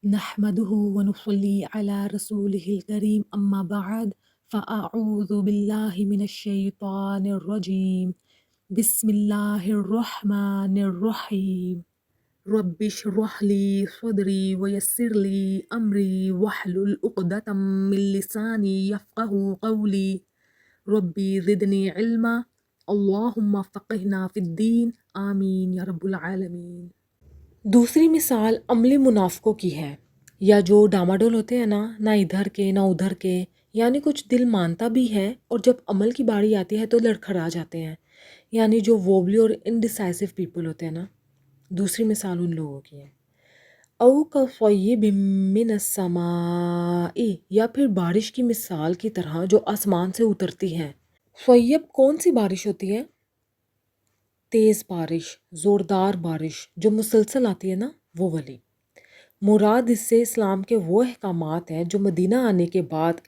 نحمده ونصلي على رسوله الكريم أما بعد فأعوذ بالله من الشيطان الرجيم بسم الله الرحمن الرحيم رب اشرح لي صدري ويسر لي أمري واحلل عقدة من لساني يفقه قولي ربي زدني علما اللهم فقهنا في الدين آمين يا رب العالمين۔ دوسری مثال عملی منافقوں کی ہے، یا جو ڈاماڈول ہوتے ہیں نہ ادھر کے نہ ادھر کے، یعنی کچھ دل مانتا بھی ہے اور جب عمل کی باری آتی ہے تو لڑکھڑا جاتے ہیں، یعنی جو ووبلی اور انڈیسائسو پیپل ہوتے ہیں نا۔ دوسری مثال ان لوگوں کی ہے، او کصیب من السماء، یا پھر بارش کی مثال کی طرح جو آسمان سے اترتی ہے۔ صیب کون سی بارش ہوتی ہے؟ تیز بارش، زوردار بارش جو مسلسل آتی ہے نا، وہ والی۔ مراد اس سے اسلام کے وہ احکامات ہیں جو مدینہ آنے کے بعد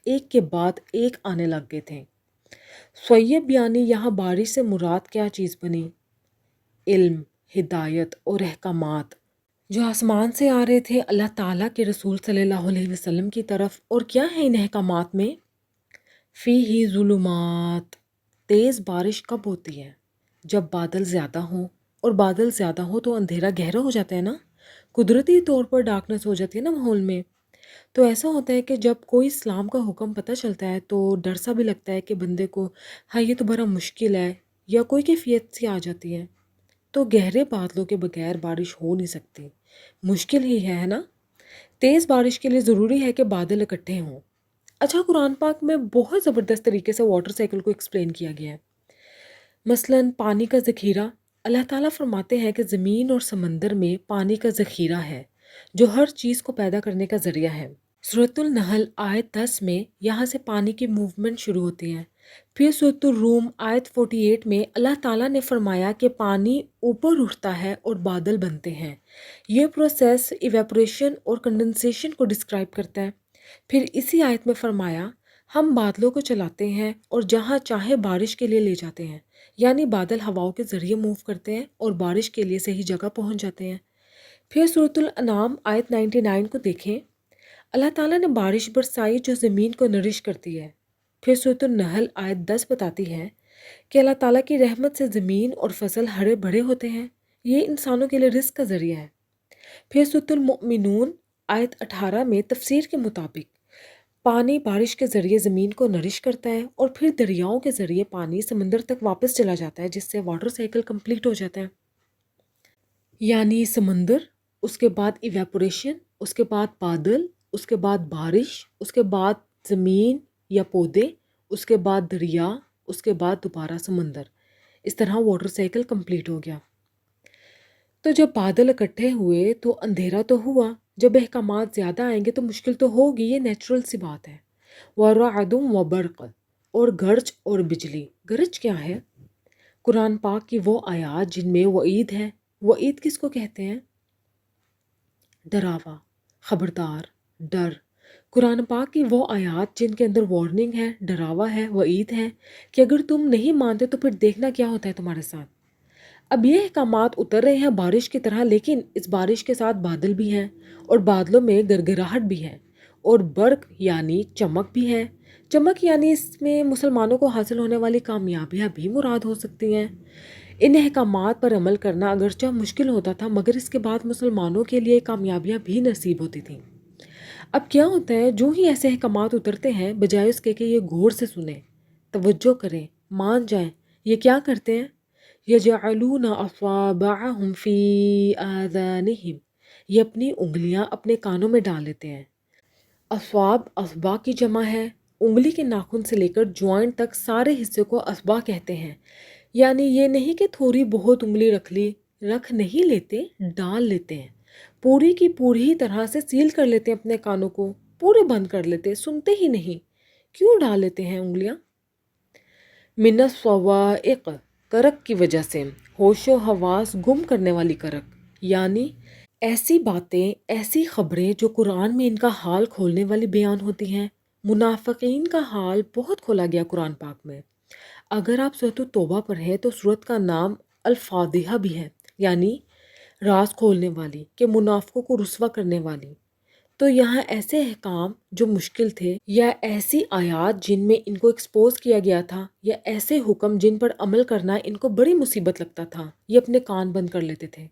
ایک آنے لگ گئے تھے۔ صیب یعنی یہاں بارش سے مراد کیا چیز بنی؟ علم، ہدایت اور احکامات جو آسمان سے آ رہے تھے اللہ تعالیٰ کے رسول صلی اللہ علیہ وسلم کی طرف۔ اور کیا ہے ان احکامات میں؟ فیہ ظلمات، تیز بارش کب ہوتی ہے؟ جب بادل زیادہ ہوں، اور بادل زیادہ ہو تو اندھیرا گہرا ہو جاتا ہے نا، قدرتی طور پر ڈارکنس ہو جاتی ہے نا ماحول میں۔ تو ایسا ہوتا ہے کہ جب کوئی اسلام کا حکم پتہ چلتا ہے تو ڈر سا بھی لگتا ہے کہ بندے کو، ہاں یہ تو بڑا مشکل ہے، یا کوئی کیفیت سی آ جاتی ہے۔ تو گہرے بادلوں کے بغیر بارش ہو نہیں سکتی، مشکل ہی ہے نا۔ تیز بارش کے لیے ضروری ہے کہ بادل اکٹھے ہوں۔ اچھا، قرآن پاک میں بہت زبردست طریقے سے واٹر سائیکل کو ایکسپلین کیا گیا ہے۔ مثلاً پانی کا ذخیرہ، اللہ تعالیٰ فرماتے ہیں کہ زمین اور سمندر میں پانی کا ذخیرہ ہے جو ہر چیز کو پیدا کرنے کا ذریعہ ہے۔ سورۃ النحل آیت 10 میں یہاں سے پانی کی موومنٹ شروع ہوتی ہے۔ پھر سورۃ الروم آیت 48 میں اللہ تعالیٰ نے فرمایا کہ پانی اوپر اٹھتا ہے اور بادل بنتے ہیں۔ یہ پروسیس ایویپوریشن اور کنڈنسیشن کو ڈسکرائب کرتا ہے۔ پھر اسی آیت میں فرمایا ہم بادلوں کو چلاتے ہیں اور جہاں چاہے بارش کے لیے لے جاتے ہیں، یعنی بادل ہواؤں کے ذریعے موو کرتے ہیں اور بارش کے لیے صحیح جگہ پہنچ جاتے ہیں۔ پھر سورۃ الانعام آیت 99 کو دیکھیں، اللہ تعالیٰ نے بارش برسائی جو زمین کو نرش کرتی ہے۔ پھر سورۃ النحل آیت 10 بتاتی ہے کہ اللہ تعالیٰ کی رحمت سے زمین اور فصل ہرے بھرے ہوتے ہیں، یہ انسانوں کے لیے رزق کا ذریعہ ہے۔ پھر سورۃ المؤمنون آیت 18 میں تفسیر کے مطابق پانی بارش کے ذریعے زمین کو نرش کرتا ہے اور پھر دریاؤں کے ذریعے پانی سمندر تک واپس چلا جاتا ہے، جس سے واٹر سائیکل کمپلیٹ ہو جاتا ہے۔ یعنی سمندر، اس کے بعد ایویپوریشن، اس کے بعد بادل، اس کے بعد بارش، اس کے بعد زمین یا پودے، اس کے بعد دریا، اس کے بعد دوبارہ سمندر۔ اس طرح واٹر سائیکل کمپلیٹ ہو گیا۔ تو جب بادل اکٹھے ہوئے تو اندھیرا تو ہوا، جب احکامات زیادہ آئیں گے تو مشکل تو ہوگی، یہ نیچرل سی بات ہے۔ وَرَعْدٌ وَبَرْقٌ، اور گرج اور بجلی۔ گرج کیا ہے؟ قرآن پاک کی وہ آیات جن میں وعید ہے۔ وعید کس کو کہتے ہیں؟ ڈراوا، خبردار، ڈر۔ قرآن پاک کی وہ آیات جن کے اندر وارننگ ہے، ڈراوا ہے، وعید ہے کہ اگر تم نہیں مانتے تو پھر دیکھنا کیا ہوتا ہے تمہارے ساتھ۔ اب یہ احکامات اتر رہے ہیں بارش کی طرح، لیکن اس بارش کے ساتھ بادل بھی ہیں اور بادلوں میں گرگراہٹ بھی ہے، اور برق یعنی چمک بھی ہے۔ چمک یعنی اس میں مسلمانوں کو حاصل ہونے والی کامیابیاں بھی مراد ہو سکتی ہیں۔ ان احکامات پر عمل کرنا اگرچہ مشکل ہوتا تھا، مگر اس کے بعد مسلمانوں کے لیے کامیابیاں بھی نصیب ہوتی تھیں۔ اب کیا ہوتا ہے، جو ہی ایسے احکامات اترتے ہیں، بجائے اس کے کہ یہ غور سے سنیں، توجہ کریں، مان جائیں، یہ کیا کرتے ہیں؟ یجعلون اصابعہم فی آذانہم، یہ اپنی انگلیاں اپنے کانوں میں ڈال لیتے ہیں۔ اصواب اصبع کی جمع ہے، انگلی کے ناخن سے لے کر جوائنٹ تک سارے حصے کو اصبع کہتے ہیں۔ یعنی یہ نہیں کہ تھوڑی بہت انگلی رکھ نہیں لیتے، ڈال لیتے ہیں، پوری کی پوری طرح سے سیل کر لیتے ہیں، اپنے کانوں کو پورے بند کر لیتے، سنتے ہی نہیں۔ کیوں ڈال لیتے ہیں انگلیاں؟ من الصواعق، کرک کی وجہ سے، ہوش و حواس گم کرنے والی کرک، یعنی ایسی باتیں، ایسی خبریں جو قرآن میں ان کا حال کھولنے والی بیان ہوتی ہیں۔ منافقین کا حال بہت کھولا گیا قرآن پاک میں۔ اگر آپ سورۃ التوبہ پڑھیں تو سورت کا نام الفاضحہ بھی ہے، یعنی راز کھولنے والی، کہ منافقوں کو رسوا کرنے والی۔ تو یہاں ایسے احکام جو مشکل تھے، یا ایسی آیات جن میں ان کو ایکسپوز کیا گیا تھا، یا ایسے حکم جن پر عمل کرنا ان کو بڑی مصیبت لگتا تھا، یہ اپنے کان بند کر لیتے تھے۔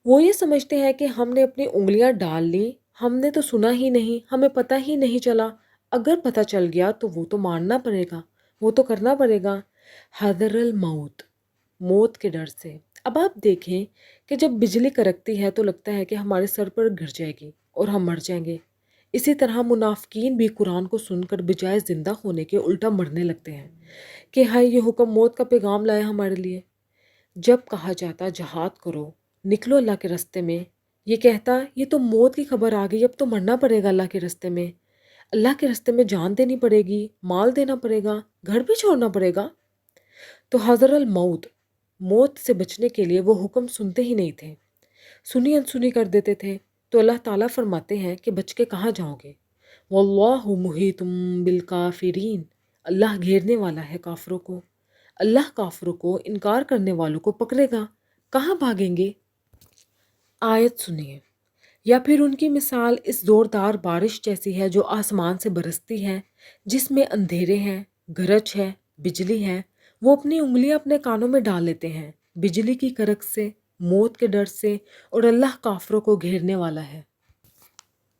وہ یہ سمجھتے ہیں کہ ہم نے اپنی انگلیاں ڈال لیں، ہم نے تو سنا ہی نہیں، ہمیں پتہ ہی نہیں چلا، اگر پتہ چل گیا تو وہ تو ماننا پڑے گا، وہ تو کرنا پڑے گا۔ حذر الموت، موت کے ڈر سے۔ اب آپ دیکھیں کہ جب بجلی کڑکتی ہے تو لگتا ہے کہ ہمارے سر پر گر جائے گی اور ہم مر جائیں گے۔ اسی طرح منافقین بھی قرآن کو سن کر بجائے زندہ ہونے کے الٹا مرنے لگتے ہیں کہ ہائے یہ حکم موت کا پیغام لایا ہمارے لیے۔ جب کہا جاتا جہاد کرو، نکلو اللہ کے راستے میں، یہ کہتا یہ تو موت کی خبر آ گئی، اب تو مرنا پڑے گا اللہ کے راستے میں، اللہ کے راستے میں جان دینی پڑے گی، مال دینا پڑے گا، گھر بھی چھوڑنا پڑے گا۔ تو حذر الموت، موت سے بچنے کے لیے وہ حکم سنتے ہی نہیں تھے، سنی انسنی کر دیتے تھے۔ تو اللہ تعالیٰ فرماتے ہیں کہ بچ کے کہاں جاؤ گے؟ واللہ محیط بالکافرین، اللہ گھیرنے والا ہے کافروں کو، اللہ کافروں کو، انکار کرنے والوں کو پکڑے گا، کہاں بھاگیں گے؟ آیت سنیے۔ یا پھر ان کی مثال اس زوردار بارش جیسی ہے جو آسمان سے برستی ہے، جس میں اندھیرے ہیں، گرج ہے، بجلی ہے، وہ اپنی انگلیاں اپنے کانوں میں ڈال لیتے ہیں بجلی کی کڑک سے، موت کے ڈر سے، اور اللہ کافروں کو گھیرنے والا ہے۔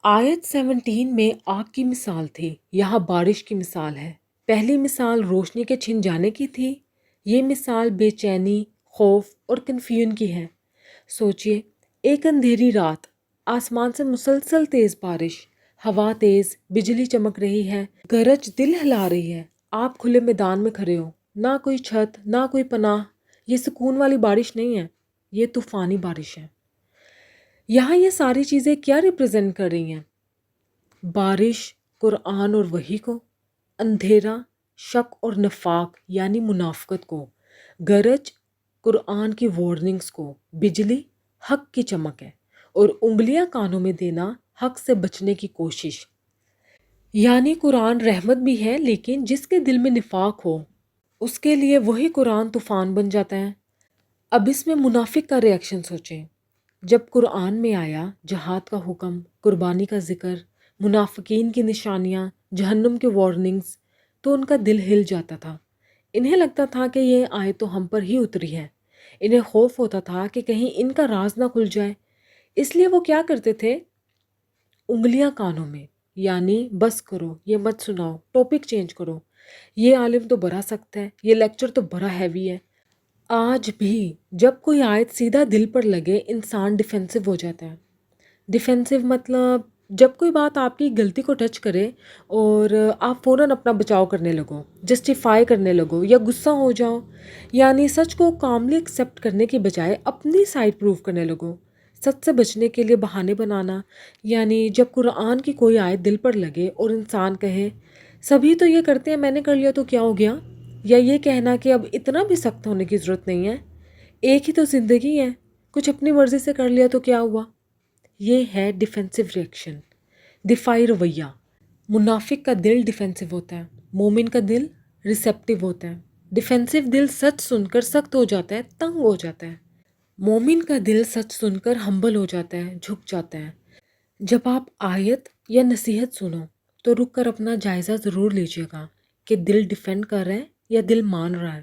آیت 17 میں آگ کی مثال تھی، یہاں بارش کی مثال ہے۔ پہلی مثال روشنی کے چھن جانے کی تھی، یہ مثال بے چینی، خوف اور کنفیوژن کی ہے۔ سوچئے، ایک اندھیری رات، آسمان سے مسلسل تیز بارش، ہوا تیز، بجلی چمک رہی ہے، گرج دل ہلا رہی ہے، آپ کھلے میدان میں کھڑے ہو، نہ کوئی چھت، نہ کوئی پناہ، یہ سکون والی بارش نہیں ہے، یہ طوفانی بارش ہے۔ یہاں یہ ساری چیزیں کیا ریپرزینٹ کر رہی ہیں؟ بارش قرآن اور وحی کو، اندھیرا شک اور نفاق یعنی منافقت کو، گرج قرآن کی وارننگز کو، بجلی حق کی چمک ہے، اور انگلیاں کانوں میں دینا حق سے بچنے کی کوشش۔ یعنی قرآن رحمت بھی ہے، لیکن جس کے دل میں نفاق ہو اس کے لیے وہی قرآن طوفان بن جاتا ہے۔ اب اس میں منافق کا ری ایکشن سوچیں۔ جب قرآن میں آیا جہاد کا حکم، قربانی کا ذکر، منافقین کی نشانیاں، جہنم کے وارننگز، تو ان کا دل ہل جاتا تھا۔ انہیں لگتا تھا کہ یہ آیت تو ہم پر ہی اتری ہے، انہیں خوف ہوتا تھا کہ کہیں ان کا راز نہ کھل جائے، اس لیے وہ کیا کرتے تھے؟ انگلیاں کانوں میں، یعنی بس کرو، یہ مت سناؤ، ٹاپک چینج کرو، یہ عالم تو بڑا سخت ہے، یہ لیکچر تو بڑا ہیوی ہے۔ آج بھی جب کوئی آیت سیدھا دل پر لگے انسان ڈیفینسو ہو جاتا ہے۔ ڈیفینسو مطلب جب کوئی بات آپ کی غلطی کو ٹچ کرے اور آپ فوراً اپنا بچاؤ کرنے لگو، جسٹیفائی کرنے لگو، یا غصہ ہو جاؤ، یعنی سچ کو کاملی ایکسیپٹ کرنے کی بجائے اپنی سائڈ پروف کرنے لگو، سچ سے بچنے کے لیے بہانے بنانا۔ یعنی جب قرآن کی کوئی آیت دل پر لگے اور انسان کہے سبھی تو یہ کرتے ہیں، میں نے کر لیا تو کیا ہو گیا، یا یہ کہنا کہ اب اتنا بھی سخت ہونے کی ضرورت نہیں ہے، ایک ہی تو زندگی ہے، کچھ اپنی مرضی سے کر لیا تو کیا ہوا، یہ ہے ڈیفینسو ریئیکشن، دفاعی رویہ۔ منافق کا دل ڈیفینسو ہوتا ہے، مومن کا دل ریسیپٹیو ہوتا ہے۔ ڈیفینسو دل سچ سن کر سخت ہو جاتا ہے، تنگ ہو جاتا ہے۔ مومن کا دل سچ سن کر ہمبل ہو جاتا ہے، جھک جاتا ہے۔ جب آپ آیت یا نصیحت سنو تو رک کر اپنا جائزہ ضرور لیجیے گا کہ دل ڈیفینڈ کر رہا ہے یا دل مان رہا ہے۔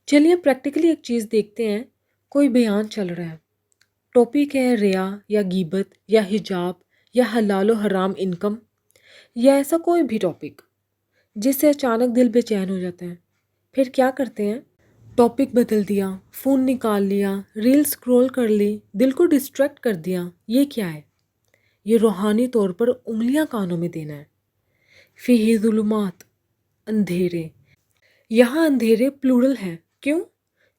چلیے پریکٹیکلی ایک چیز دیکھتے ہیں۔ کوئی بیان چل رہا ہے، ٹاپک ہے ریا یا غیبت یا حجاب یا حلال و حرام انکم، یا ایسا کوئی بھی ٹاپک جس سے اچانک دل بے چین ہو جاتا ہے۔ پھر کیا کرتے ہیں؟ ٹاپک بدل دیا، فون نکال لیا، ریل سکرول کر لی، دل کو ڈسٹریکٹ کر دیا۔ یہ کیا ہے؟ یہ روحانی طور پر انگلیاں کانوں میں دینا ہے۔ فیہ ظلمات، اندھیرے۔ یہاں اندھیرے پلورل ہے، کیوں؟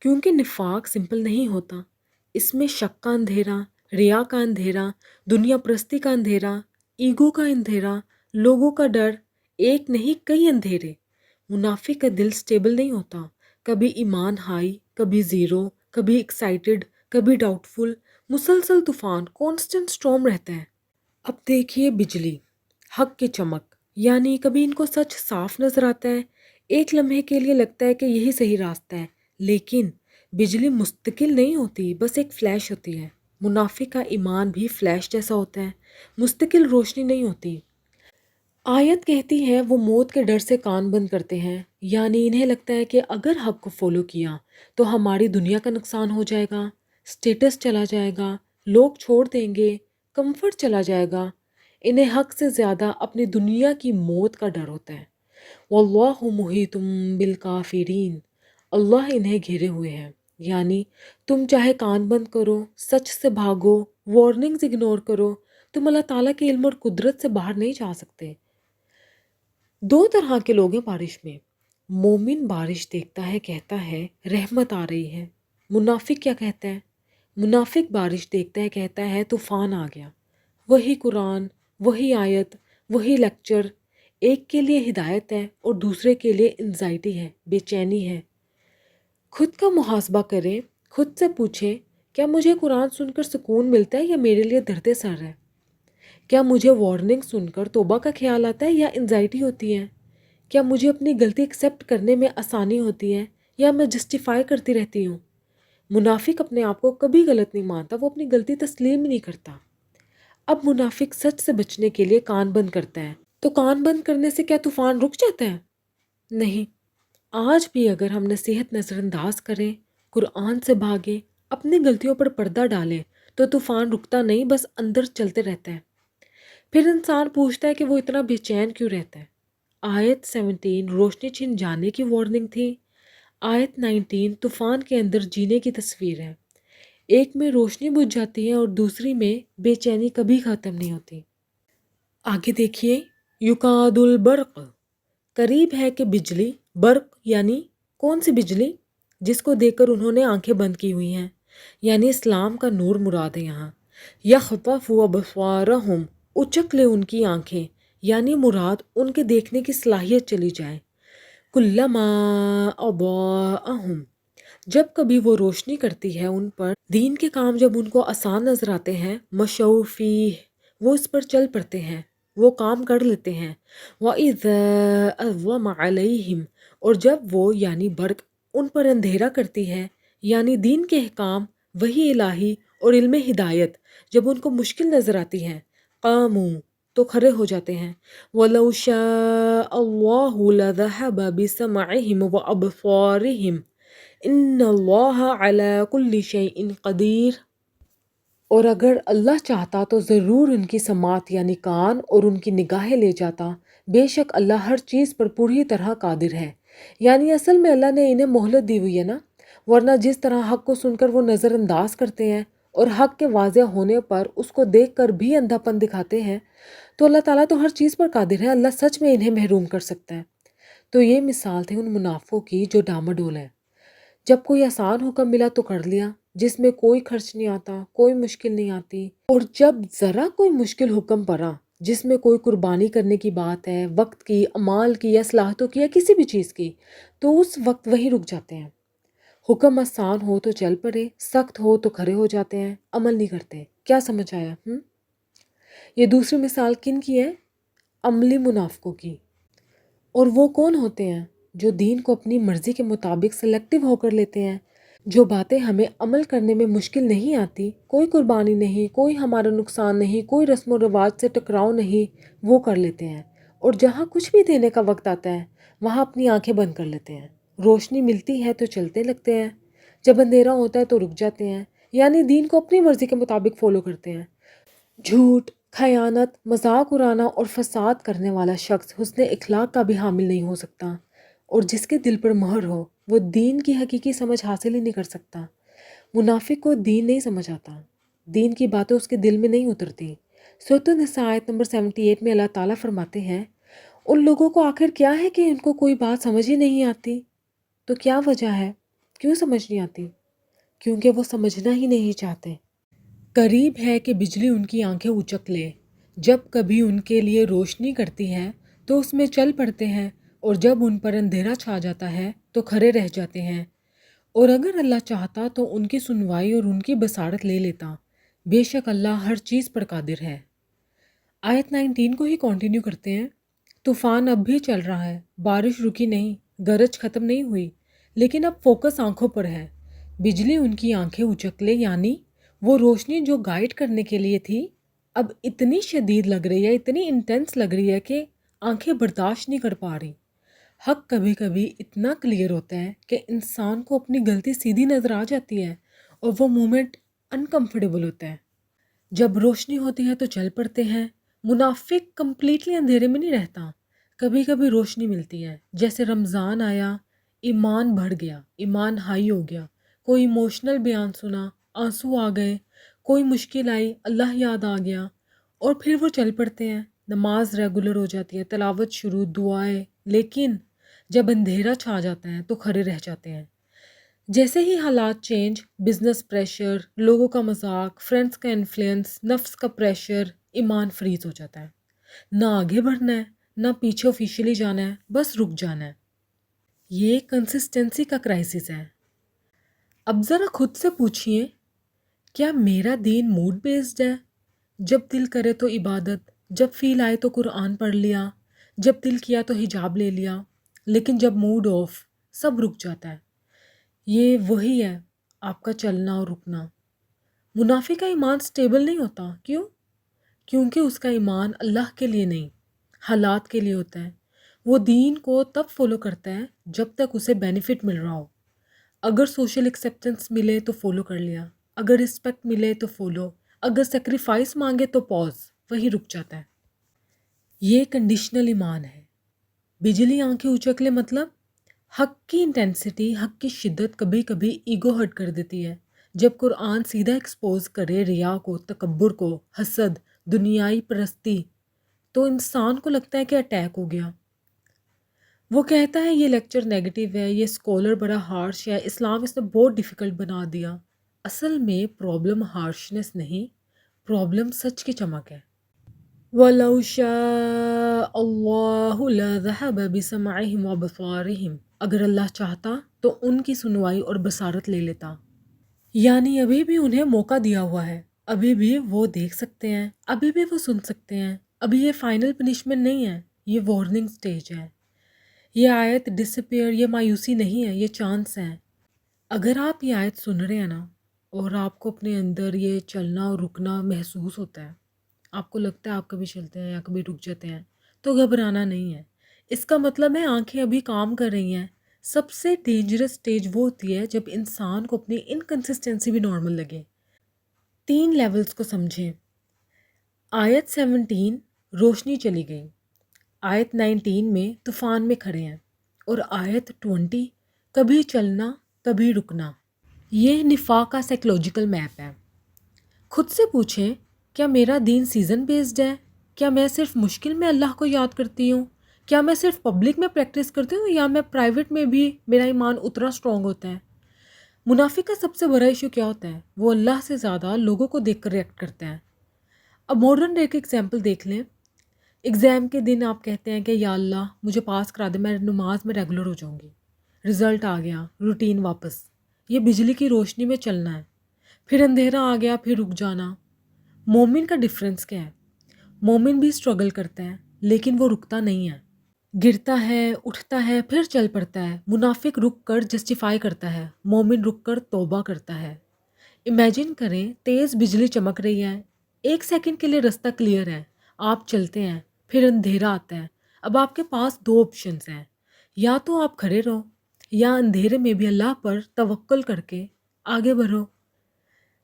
کیونکہ نفاق سمپل نہیں ہوتا، اس میں شک کا اندھیرا، ریا کا اندھیرا، دنیا پرستی کا اندھیرا، ایگو کا اندھیرا، لوگوں کا ڈر، ایک نہیں کئی اندھیرے۔ منافق کا دل سٹیبل نہیں ہوتا، کبھی ایمان ہائی، کبھی زیرو، کبھی ایکسائٹڈ، کبھی ڈاؤٹ فل، مسلسل طوفان، کانسٹنٹ سٹارم رہتا ہے۔ اب دیکھیے بجلی، حق کی چمک، یعنی کبھی ان کو سچ صاف نظر آتا ہے، ایک لمحے کے لیے لگتا ہے کہ یہی صحیح راستہ ہے، لیکن بجلی مستقل نہیں ہوتی، بس ایک فلیش ہوتی ہے، منافق کا ایمان بھی فلیش جیسا ہوتا ہے، مستقل روشنی نہیں ہوتی۔ آیت کہتی ہے وہ موت کے ڈر سے کان بند کرتے ہیں، یعنی انہیں لگتا ہے کہ اگر حق کو فالو کیا تو ہماری دنیا کا نقصان ہو جائے گا، سٹیٹس چلا جائے گا، لوگ چھوڑ دیں گے، کمفرٹ چلا جائے گا۔ انہیں حق سے زیادہ اپنی دنیا کی موت کا ڈر ہوتا ہے۔ واللہ محیط بالکافرین، اللہ انہیں گھیرے ہوئے ہیں، یعنی تم چاہے کان بند کرو، سچ سے بھاگو، وارننگز اگنور کرو، تم اللہ تعالیٰ کے علم اور قدرت سے باہر نہیں جا سکتے۔ دو طرح کے لوگ ہیں بارش میں۔ مومن بارش دیکھتا ہے، کہتا ہے رحمت آ رہی ہے۔ منافق کیا کہتا ہے؟ منافق بارش دیکھتا ہے، کہتا ہے طوفان آ گیا۔ وہی قرآن، وہی آیت، وہی لیکچر، ایک کے لیے ہدایت ہے اور دوسرے کے لیے انزائٹی ہے، بے چینی ہے۔ خود کا محاسبہ کریں، خود سے پوچھیں کیا مجھے قرآن سن کر سکون ملتا ہے یا میرے لیے درد سر ہے؟ کیا مجھے وارننگ سن کر توبہ کا خیال آتا ہے یا انزائٹی ہوتی ہے؟ کیا مجھے اپنی غلطی ایکسیپٹ کرنے میں آسانی ہوتی ہے یا میں جسٹیفائی کرتی رہتی ہوں؟ منافق اپنے آپ کو کبھی غلط نہیں مانتا، وہ اپنی غلطی تسلیم نہیں کرتا۔ اب منافق سچ سے بچنے کے لیے کان بند کرتا ہے، تو کان بند کرنے سے کیا طوفان رک جاتا ہے؟ نہیں۔ آج بھی اگر ہم نصیحت نظر انداز کریں، قرآن سے بھاگیں، اپنی غلطیوں پر پردہ ڈالیں، تو طوفان رکتا نہیں، بس اندر چلتے رہتا ہے۔ پھر انسان پوچھتا ہے کہ وہ اتنا بے چین کیوں رہتا ہے۔ آیت 17 روشنی چھن جانے کی وارننگ تھی۔ آیت 19 طوفان کے اندر جینے کی تصویر ہے۔ ایک میں روشنی بجھ جاتی ہے اور دوسری میں بے چینی کبھی ختم نہیں ہوتی۔ آگے دیکھیے، یکاد البرق، قریب ہے کہ بجلی، برق یعنی کون سی بجلی؟ جس کو دیکھ کر انہوں نے آنکھیں بند کی ہوئی ہیں، یعنی اسلام کا نور مراد ہے یہاں۔ یخطف ابصارہم، اچک لے ان کی آنکھیں، یعنی مراد ان کے دیکھنے کی صلاحیت چلی جائے۔ کلما اضاءہم، جب کبھی وہ روشنی کرتی ہے ان پر، دین کے کام جب ان کو آسان نظر آتے ہیں، مشوا فیہ، وہ اس پر چل پڑتے ہیں، وہ کام کر لیتے ہیں۔ وَإِذَا أَظْلَمَ عَلَيْهِمْ، اور جب وہ یعنی برق ان پر اندھیرا کرتی ہے، یعنی دین کے احکام، وحی الہی اور علم ہدایت جب ان کو مشکل نظر آتی ہے، قاموا، تو کھڑے ہو جاتے ہیں۔ وَلَوْ شَاءَ اللَّهُ لَذَهَبَ بِسَمْعِهِمْ وَأَبْصَارِهِمْ إِنَّ اللَّهَ عَلَى كُلِّ شَيْءٍ قَدِيرٌ، اور اگر اللہ چاہتا تو ضرور ان کی سماعت یعنی کان اور ان کی نگاہیں لے جاتا، بے شک اللہ ہر چیز پر پوری طرح قادر ہے۔ یعنی اصل میں اللہ نے انہیں مہلت دی ہوئی ہے نا، ورنہ جس طرح حق کو سن کر وہ نظر انداز کرتے ہیں اور حق کے واضح ہونے پر اس کو دیکھ کر بھی اندھا پن دکھاتے ہیں، تو اللہ تعالیٰ تو ہر چیز پر قادر ہے، اللہ سچ میں انہیں محروم کر سکتا ہے۔ تو یہ مثال تھی ان منافقوں کی جو ڈاماڈول ہے۔ جب کوئی آسان حکم ملا تو کر لیا، جس میں کوئی خرچ نہیں آتا، کوئی مشکل نہیں آتی، اور جب ذرا کوئی مشکل حکم پڑا جس میں کوئی قربانی کرنے کی بات ہے، وقت کی، امال کی یا صلاحیتوں کی یا کسی بھی چیز کی، تو اس وقت وہی رک جاتے ہیں۔ حکم آسان ہو تو چل پڑے، سخت ہو تو کھڑے ہو جاتے ہیں، عمل نہیں کرتے۔ کیا سمجھ آیا؟ یہ دوسری مثال کن کی ہے؟ عملی منافقوں کی۔ اور وہ کون ہوتے ہیں؟ جو دین کو اپنی مرضی کے مطابق سلیکٹیو ہو کر لیتے ہیں، جو باتیں ہمیں عمل کرنے میں مشکل نہیں آتی، کوئی قربانی نہیں، کوئی ہمارا نقصان نہیں، کوئی رسم و رواج سے ٹکراؤ نہیں، وہ کر لیتے ہیں۔ اور جہاں کچھ بھی دینے کا وقت آتا ہے وہاں اپنی آنکھیں بند کر لیتے ہیں۔ روشنی ملتی ہے تو چلتے لگتے ہیں، جب اندھیرا ہوتا ہے تو رک جاتے ہیں، یعنی دین کو اپنی مرضی کے مطابق فالو کرتے ہیں۔ جھوٹ، خیانت، مذاق اڑانا اور فساد کرنے والا شخص حسن اخلاق کا بھی حامل نہیں ہو سکتا، اور جس کے دل پر مہر ہو وہ دین کی حقیقی سمجھ حاصل ہی نہیں کر سکتا۔ منافق کو دین نہیں سمجھ آتا، دین کی باتیں اس کے دل میں نہیں اترتی۔ سورۃ النساء آیت نمبر 78 میں اللہ تعالیٰ فرماتے ہیں، ان لوگوں کو آخر کیا ہے کہ ان کو کوئی بات سمجھ ہی نہیں آتی؟ تو کیا وجہ ہے؟ کیوں سمجھ نہیں آتی؟ کیونکہ وہ سمجھنا ہی نہیں چاہتے۔ قریب ہے کہ بجلی ان کی آنکھیں اچک لے، جب کبھی ان کے لیے روشنی کرتی ہے تو اس میں چل پڑتے ہیں، اور جب ان پر اندھیرا چھا جاتا ہے تو کھڑے رہ جاتے ہیں۔ اور اگر اللہ چاہتا تو ان کی سنوائی اور ان کی بصارت لے لیتا، بے شک اللہ ہر چیز پر قادر ہے۔ آیت 19 کو ہی کنٹینیو کرتے ہیں۔ طوفان اب بھی چل رہا ہے، بارش رکی نہیں، گرج ختم نہیں ہوئی، لیکن اب فوکس آنکھوں پر ہے۔ بجلی ان کی آنکھیں اچک لے، یعنی وہ روشنی جو گائیڈ کرنے کے لیے تھی اب اتنی شدید لگ رہی ہے، اتنی انٹینس لگ رہی ہے کہ آنکھیں برداشت نہیں کر پا رہی۔ حق کبھی کبھی اتنا کلیئر ہوتا ہے کہ انسان کو اپنی غلطی سیدھی نظر آ جاتی ہے اور وہ مومنٹ انکمفرٹیبل ہوتا ہے۔ جب روشنی ہوتی ہے تو چل پڑتے ہیں۔ منافق کمپلیٹلی اندھیرے میں نہیں رہتا، کبھی کبھی روشنی ملتی ہے، جیسے رمضان آیا، ایمان بڑھ گیا، ایمان ہائی ہو گیا، کوئی ایموشنل بیان سنا، آنسو آ گئے، کوئی مشکل آئی، اللہ یاد آ گیا، اور پھر وہ چل پڑتے ہیں۔ نماز ریگولر ہو جاتی ہے، تلاوت شروع، دعائیں، لیکن جب اندھیرا چھا جاتا ہے تو کھڑے رہ جاتے ہیں۔ جیسے ہی حالات چینج، بزنس پریشر، لوگوں کا مذاق، فرینڈس کا انفلوئنس، نفس کا پریشر، ایمان فریز ہو جاتا ہے۔ نہ آگے بڑھنا ہے، نہ پیچھے آفیشیلی جانا ہے، بس رک جانا ہے۔ یہ کنسسٹنسی کا کرائسس ہے۔ اب ذرا خود سے پوچھئے، کیا میرا دین موڈ بیسڈ ہے؟ جب دل کرے تو عبادت، جب فیل آئے تو قرآن پڑھ لیا، جب دل کیا تو حجاب لے لیا، لیکن جب موڈ آف، سب رک جاتا ہے۔ یہ وہی ہے آپ کا چلنا اور رکنا۔ منافق کا ایمان سٹیبل نہیں ہوتا، کیوں؟ کیونکہ اس کا ایمان اللہ کے لیے نہیں، حالات کے لیے ہوتا ہے۔ وہ دین کو تب فالو کرتا ہے جب تک اسے بینیفٹ مل رہا ہو۔ اگر سوشل ایکسیپٹنس ملے تو فالو کر لیا، اگر رسپیکٹ ملے تو فالو، اگر سیکریفائس مانگے تو پوز، وہی رک جاتا ہے۔ یہ کنڈیشنل ایمان ہے۔ بجلی آنکھیں اچک لے مطلب حق کی انٹینسٹی، حق کی شدت کبھی کبھی ایگو ہرٹ کر دیتی ہے۔ جب قرآن سیدھا ایکسپوز کرے ریا کو، تکبر کو، حسد، دنیائی پرستی، تو انسان کو لگتا ہے کہ اٹیک ہو گیا۔ وہ کہتا ہے یہ لیکچر نیگیٹو ہے، یہ اسکالر بڑا ہارش ہے، اسلام اس نے بہت ڈیفیکلٹ بنا دیا۔ اصل میں پرابلم ہارشنس نہیں، پرابلم سچ کی چمک ہے۔ وَلَوْ شَاءَ اللَّهُ لَذَهَبَ بِسَمْعِهِمْ وَأَبْصَارِهِمْ، اگر اللہ چاہتا تو ان کی سنوائی اور بصارت لے لیتا۔ یعنی ابھی بھی انہیں موقع دیا ہوا ہے، ابھی بھی وہ دیکھ سکتے ہیں، ابھی بھی وہ سن سکتے ہیں، ابھی یہ فائنل پنشمنٹ نہیں ہے، یہ وارننگ سٹیج ہے۔ یہ آیت ڈسپیئر، یہ مایوسی نہیں ہے، یہ چانس ہے۔ اگر آپ یہ آیت سن رہے ہیں نا اور آپ کو اپنے اندر یہ چلنا اور رکنا محسوس ہوتا ہے، آپ کو لگتا ہے آپ کبھی چلتے ہیں یا کبھی رک جاتے ہیں، تو گھبرانا نہیں ہے۔ اس کا مطلب ہے آنکھیں ابھی کام کر رہی ہیں۔ سب سے ڈینجرس سٹیج وہ ہوتی ہے جب انسان کو اپنی انکنسسٹنسی بھی نارمل لگے۔ 3 لیولز کو سمجھیں۔ آیت 17 روشنی چلی گئی، آیت 19 میں طوفان میں کھڑے ہیں، اور آیت 20 کبھی چلنا کبھی رکنا۔ یہ نفاق کا سائیکولوجیکل میپ ہے۔ خود سے پوچھیں، کیا میرا دین سیزن بیسڈ ہے؟ کیا میں صرف مشکل میں اللہ کو یاد کرتی ہوں؟ کیا میں صرف پبلک میں پریکٹس کرتی ہوں یا میں پرائیویٹ میں بھی میرا ایمان اتنا اسٹرانگ ہوتا ہے؟ منافق کا سب سے بڑا ایشو کیا ہوتا ہے؟ وہ اللہ سے زیادہ لوگوں کو دیکھ کر ریئیکٹ کرتا ہے۔ اب ماڈرن ڈے کی ایگزامپل دیکھ لیں۔ ایگزام کے دن آپ کہتے ہیں کہ یا اللہ مجھے پاس کرا دے، میں نماز میں ریگولر ہو جاؤں گی۔ رزلٹ آ گیا، روٹین واپس۔ یہ بجلی کی روشنی میں چلنا ہے، پھر اندھیرا آ گیا، پھر رک جانا۔ مومن کا ڈیفرنس کیا ہے؟ مومن بھی اسٹرگل کرتا ہے لیکن وہ رکتا نہیں ہے، گرتا ہے، اٹھتا ہے، پھر چل پڑتا ہے۔ منافق رک کر جسٹیفائی کرتا ہے، مومن رک کر توبہ کرتا ہے۔ امیجن کریں تیز بجلی چمک رہی ہے، 1 سیکنڈ کے لیے رستہ کلیئر ہے، آپ چلتے ہیں، پھر اندھیرا آتا ہے۔ اب آپ کے پاس 2 آپشنز ہیں، یا تو آپ کھڑے رہو یا اندھیرے میں بھی اللہ پر توکل کر کے آگے بڑھو۔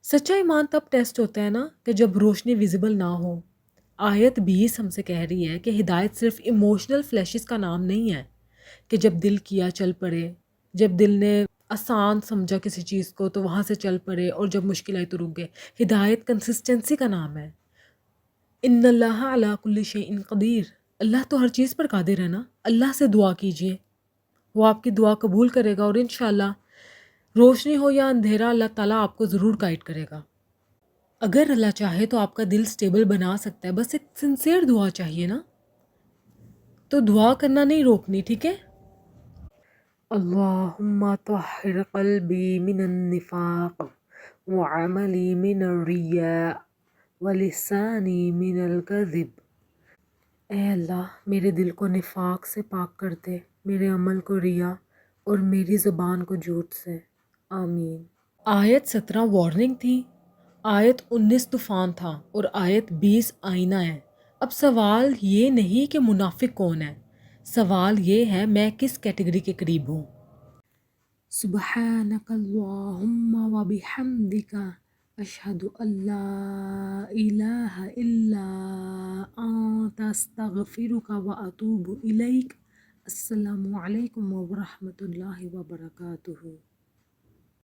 سچا ایمان تب ٹیسٹ ہوتا ہے نا کہ جب روشنی ویزیبل نہ ہو۔ آیت 20 ہم سے کہہ رہی ہے کہ ہدایت صرف ایموشنل فلیشز کا نام نہیں ہے کہ جب دل کیا چل پڑے، جب دل نے آسان سمجھا کسی چیز کو تو وہاں سے چل پڑے، اور جب مشکل آئی تو رک گئے۔ ہدایت کنسسٹنسی کا نام ہے۔ ان اللہ علی کل شیء قدیر، اللہ تو ہر چیز پر قادر ہے نا۔ اللہ سے دعا کیجئے، وہ آپ کی دعا قبول کرے گا، اور انشاءاللہ روشنی ہو یا اندھیرا اللہ تعالیٰ آپ کو ضرور گائیڈ کرے گا۔ اگر اللہ چاہے تو آپ کا دل سٹیبل بنا سکتا ہے، بس ایک سنسیئر دعا چاہیے نا۔ تو دعا کرنا نہیں روکنی، ٹھیک ہے؟ اللہم طہر قلبی من النفاق وعملی من الریاء ولسانی من الکذب۔ اے اللہ میرے دل کو نفاق سے پاک کر دے، میرے عمل کو ریا اور میری زبان کو جھوٹ سے۔ آمین۔ آیت 17 وارننگ تھی، آیت 19 طوفان تھا اور آیت 20 آئینہ ہے۔ اب سوال یہ نہیں کہ منافق کون ہے، سوال یہ ہے میں کس کیٹیگری کے قریب ہوں۔ سبحانک اللہم و بحمدک اشہد ان لا الہ الا انت استغفرک و اتوب الیک۔ السلام علیکم ورحمۃ اللہ وبرکاتہ۔